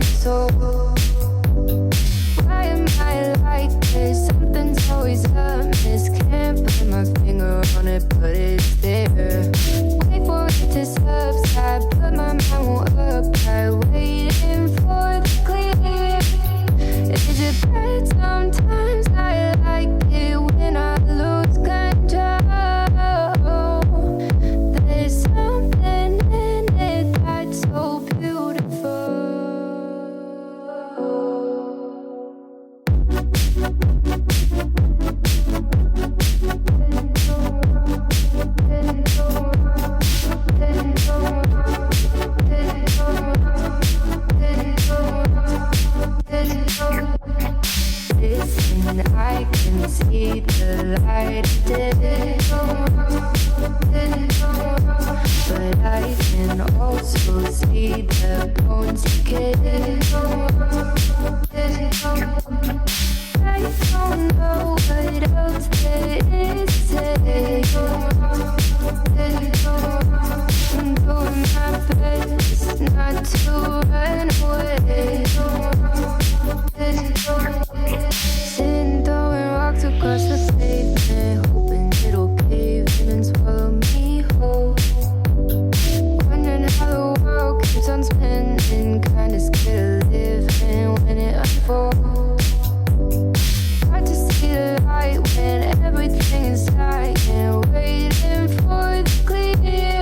soul. Why am I like this? Something's always amiss. Can't put my finger on it, but it's there. Wait for it to subside, but my mind won't apply. Waiting for the clear. Is it bad? Sometimes I like it when I lose control. There's something in it that's so beautiful. Listen, I can see the light today, but I can also see the bones decay. I don't know what else there is to say. I'm doing my best not to run away. Sitting throwing rocks across the pavement, hoping it'll cave in and swallow me whole. Wondering how the world keeps on spinning, kinda scared of living when it unfolds. Hard to see the light when everything is dying, waiting for the clear.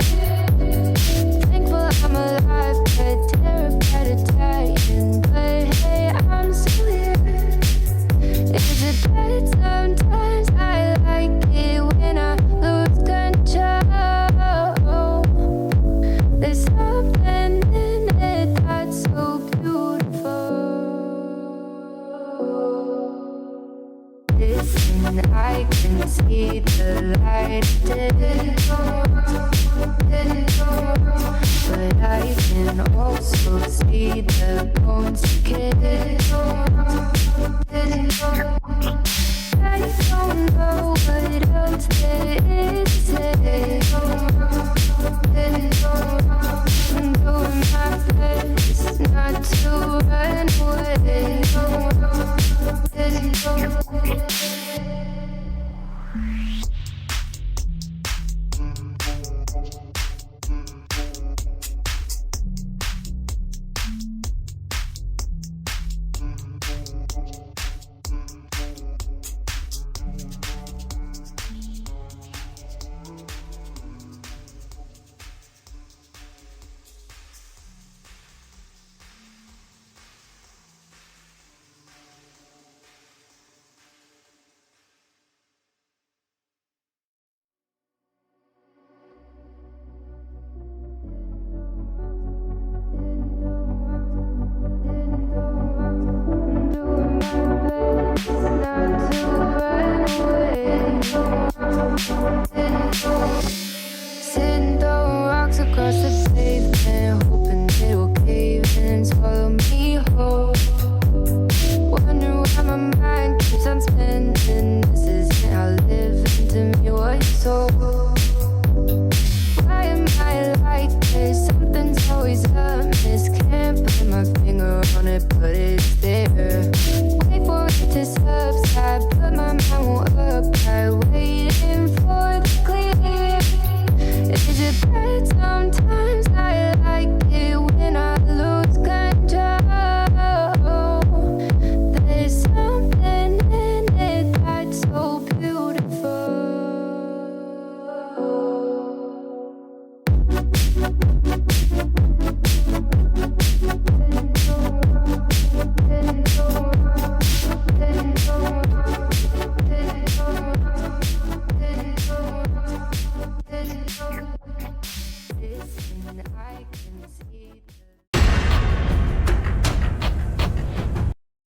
Thankful I'm alive, but terrified of dying. But hey, I'm still here. Is it bad? Sometimes I like it when I lose control. There's something in it that's so beautiful. Listen, I can see the light today, but I can also see the bones decay. I don't know what else there is to say. I'm doing my best not to run away. Sitting throwing rocks across the pavement, hoping it'll cave in and swallow me whole. Wondering why my mind keeps on spinning. This isn't how living to me was sold. Why am I like this? Something's always amiss. Can't put my finger on it, but